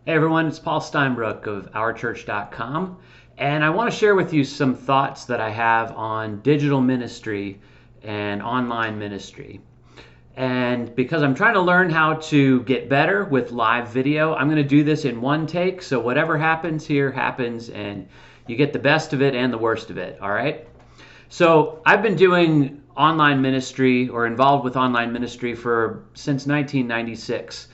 Hey everyone, it's Paul Steinbrook of OurChurch.com, and I want to share with you some thoughts that I have on digital ministry and online ministry. And because I'm trying to learn how to get better with live video, I'm going to do this in one take, so whatever happens here happens, and you get the best of it and the worst of it, all right? So I've been doing online ministry or involved with online ministry since 1996,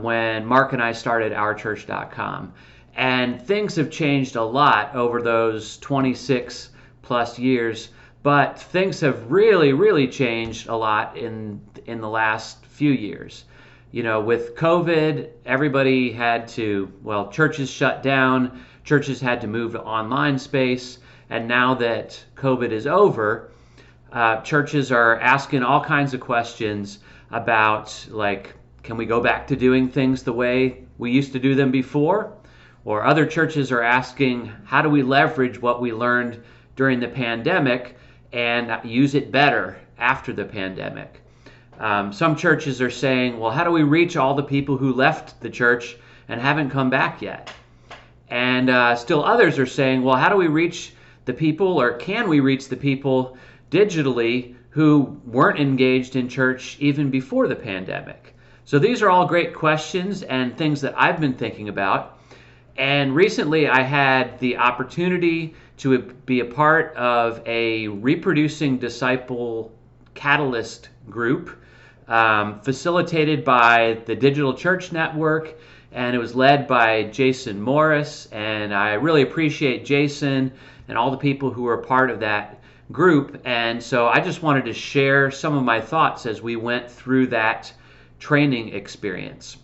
when Mark and I started OurChurch.com. And things have changed a lot over those 26 plus years, but things have really changed a lot in the last few years. You know, with COVID, everybody had to, churches shut down, churches had to move to online space. And now that COVID is over, churches are asking all kinds of questions about, like, can we go back to doing things the way we used to do them before? Or other churches are asking, how do we leverage what we learned during the pandemic and use it better after the pandemic? Some churches are saying, well, how do we reach all the people who left the church and haven't come back yet? And still others are saying, well, how do we reach the people, or can we reach the people digitally who weren't engaged in church even before the pandemic? So these are all great questions and things that I've been thinking about. And recently I had the opportunity to be a part of a Reproducing Disciple Catalyst group, facilitated by the Digital Church Network, and it was led by Jason Morris. And I really appreciate Jason and all the people who were part of that group. And so I just wanted to share some of my thoughts as we went through that training experience.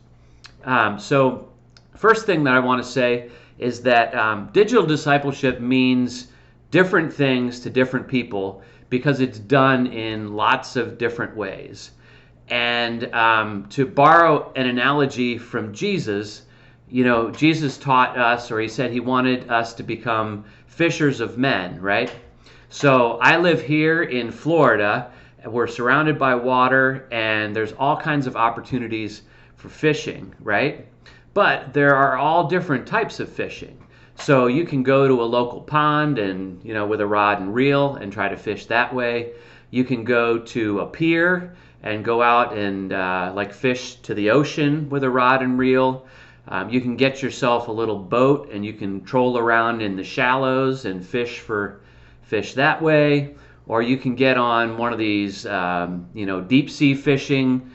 So first thing that I want to say is that digital discipleship means different things to different people because it's done in lots of different ways. And to borrow an analogy from Jesus, you know, Jesus taught us, or he said he wanted us to become fishers of men, right? So I live here in Florida. We're surrounded by water, and there's all kinds of opportunities for fishing, right? But there are all different types of fishing. So you can go to a local pond and, you know, with a rod and reel and try to fish that way. You can go to a pier and go out and fish to the ocean with a rod and reel. You can get yourself a little boat and you can troll around in the shallows and fish that way. Or you can get on one of these deep sea fishing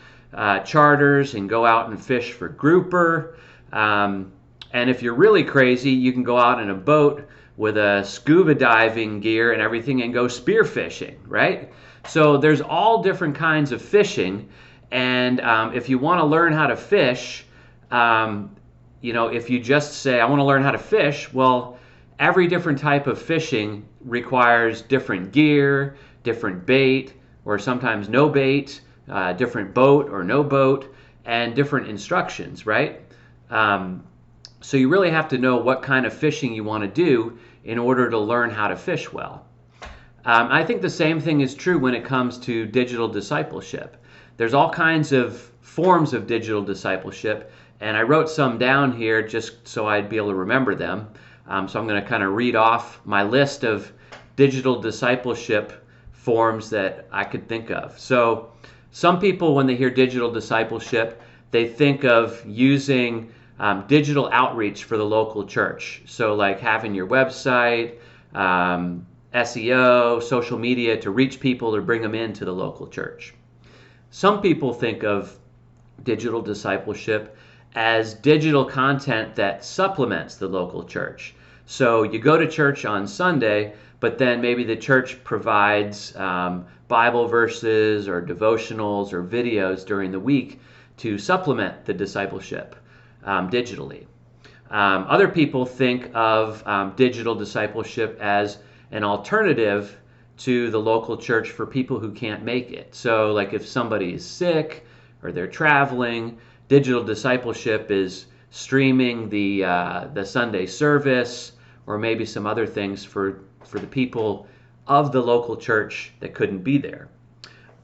charters and go out and fish for grouper. And if you're really crazy, you can go out in a boat with a scuba diving gear and everything and go spear fishing, right? So there's all different kinds of fishing. And if you want to learn how to fish, if you just say, I want to learn how to fish, well, every different type of fishing requires different gear, different bait, or sometimes no bait, different boat or no boat, and different instructions, right? So you really have to know what kind of fishing you want to do in order to learn how to fish well. I think the same thing is true when it comes to digital discipleship. There's all kinds of forms of digital discipleship, and I wrote some down here just so I'd be able to remember them. So I'm going to kind of read off my list of digital discipleship forms that I could think of. So some people, when they hear digital discipleship, they think of using digital outreach for the local church. So like having your website, SEO, social media to reach people or bring them into the local church. Some people think of digital discipleship as digital content that supplements the local church. So you go to church on Sunday, but then maybe the church provides Bible verses or devotionals or videos during the week to supplement the discipleship digitally. Other people think of digital discipleship as an alternative to the local church for people who can't make it. So like if somebody is sick or they're traveling, digital discipleship is streaming the Sunday service or maybe some other things for the people of the local church that couldn't be there.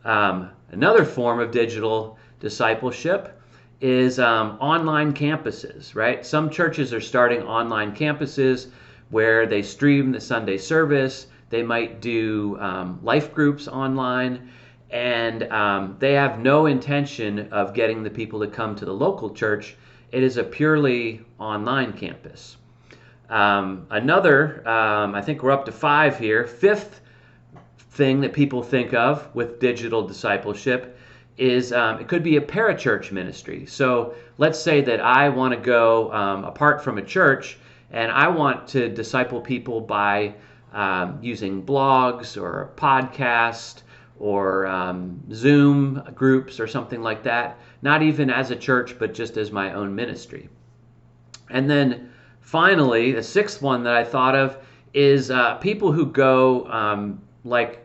Another form of digital discipleship is online campuses, right? Some churches are starting online campuses where they stream the Sunday service. They might do life groups online, and they have no intention of getting the people to come to the local church. It is a purely online campus. I think we're up to 5 here. Fifth thing that people think of with digital discipleship is it could be a parachurch ministry. So let's say that I want to go apart from a church and I want to disciple people by using blogs or a podcast or Zoom groups or something like that. Not even as a church, but just as my own ministry. And then finally, the sixth one that I thought of is people who go like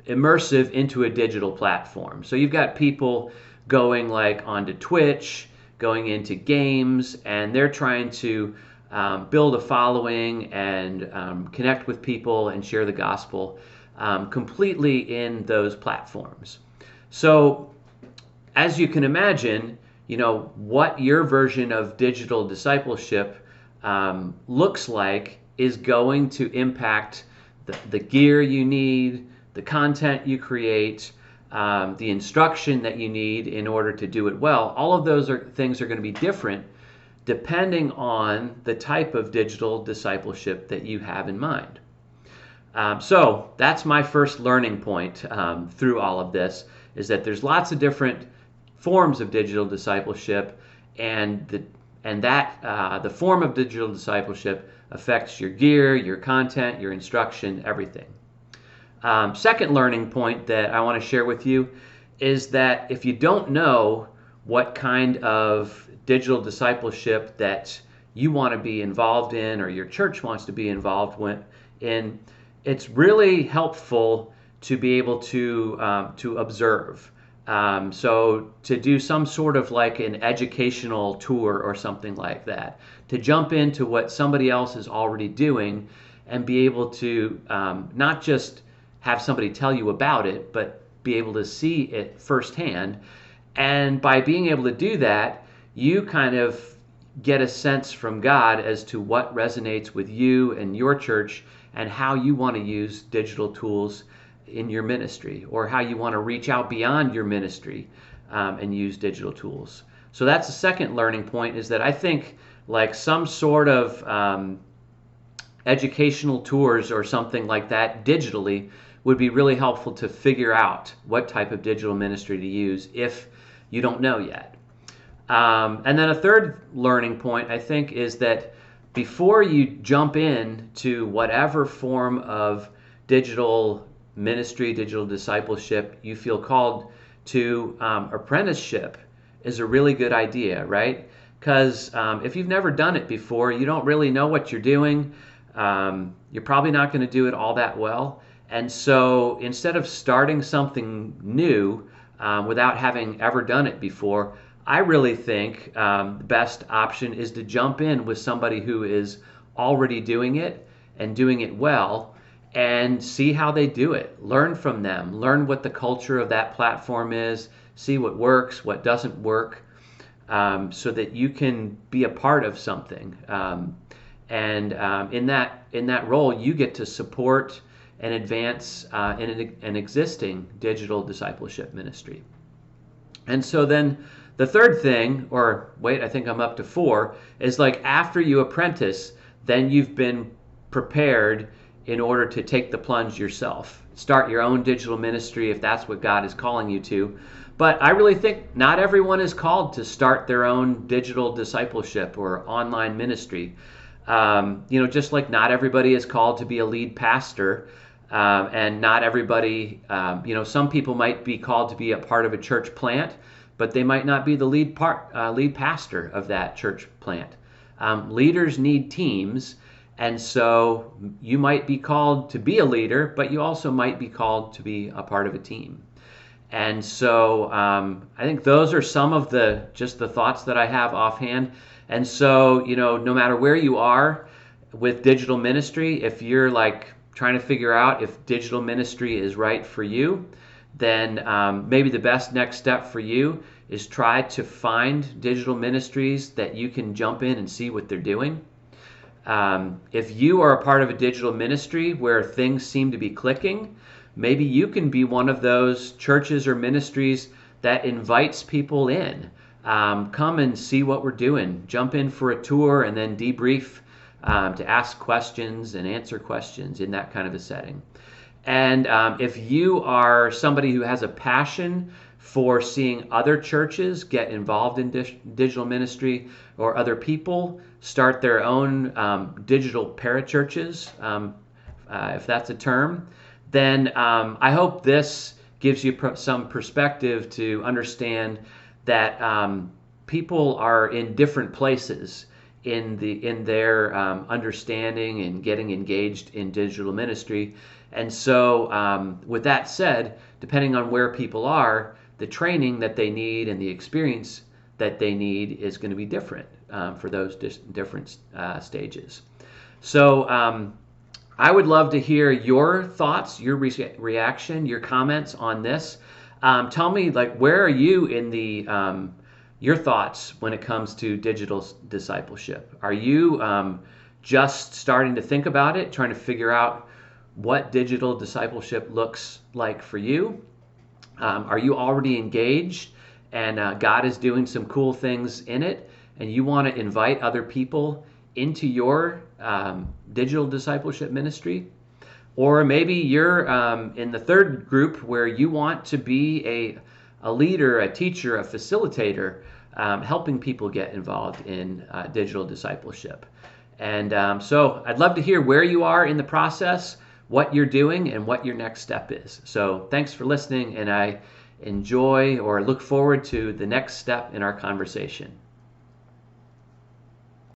immersive into a digital platform. So you've got people going like onto Twitch, going into games, and they're trying to build a following and connect with people and share the gospel completely in those platforms. So as you can imagine, what your version of digital discipleship looks like is going to impact the gear you need, the content you create, the instruction that you need in order to do it well. All of those things are going to be different depending on the type of digital discipleship that you have in mind. So that's my first learning point through all of this, is that there's lots of different forms of digital discipleship, and the form of digital discipleship affects your gear, your content, your instruction, everything. Second learning point that I want to share with you is that if you don't know what kind of digital discipleship that you want to be involved in or your church wants to be involved in, it's really helpful to be able to observe. So to do some sort of like an educational tour or something like that, to jump into what somebody else is already doing and be able to not just have somebody tell you about it, but be able to see it firsthand. And by being able to do that, you kind of get a sense from God as to what resonates with you and your church and how you want to use digital tools in your ministry, or how you want to reach out beyond your ministry and use digital tools. So that's the second learning point, is that I think like some sort of educational tours or something like that digitally would be really helpful to figure out what type of digital ministry to use if you don't know yet. And then a third learning point, I think, is that before you jump in to whatever form of digital ministry, digital discipleship you feel called to, apprenticeship is a really good idea, right? Because if you've never done it before, you don't really know what you're doing. You're probably not going to do it all that well. And so instead of starting something new without having ever done it before, I really think the best option is to jump in with somebody who is already doing it and doing it well, and see how they do it. Learn from them. Learn what the culture of that platform is. See what works, what doesn't work, so that you can be a part of something. And in that role, you get to support and advance in an existing digital discipleship ministry. And so then the third thing, or wait, I think I'm up to 4, is like after you apprentice, then you've been prepared in order to take the plunge yourself. Start your own digital ministry if that's what God is calling you to. But I really think not everyone is called to start their own digital discipleship or online ministry. Just like not everybody is called to be a lead pastor, and not everybody, some people might be called to be a part of a church plant, but they might not be the lead pastor of that church plant. Leaders need teams, and so you might be called to be a leader, but you also might be called to be a part of a team. And so I think those are some of the thoughts that I have offhand. And so, no matter where you are with digital ministry, if you're like trying to figure out if digital ministry is right for you, then maybe the best next step for you is try to find digital ministries that you can jump in and see what they're doing. If you are a part of a digital ministry where things seem to be clicking, maybe you can be one of those churches or ministries that invites people in. Come and see what we're doing. Jump in for a tour and then debrief to ask questions and answer questions in that kind of a setting. And if you are somebody who has a passion for seeing other churches get involved in digital ministry, or other people start their own digital parachurches, if that's a term, then I hope this gives you some perspective to understand that people are in different places in their understanding and getting engaged in digital ministry. And so with that said, depending on where people are, the training that they need and the experience that they need is going to be different for those different stages. So I would love to hear your thoughts, your reaction, your comments on this. Tell me, like, where are you in the your thoughts when it comes to digital discipleship? Are you just starting to think about it, trying to figure out what digital discipleship looks like for you? Are you already engaged and God is doing some cool things in it, and you want to invite other people into your digital discipleship ministry? Or maybe you're in the third group where you want to be a leader, a teacher, a facilitator, helping people get involved in digital discipleship. And so I'd love to hear where you are in the process, what you're doing, and what your next step is. So thanks for listening, and I enjoy or look forward to the next step in our conversation.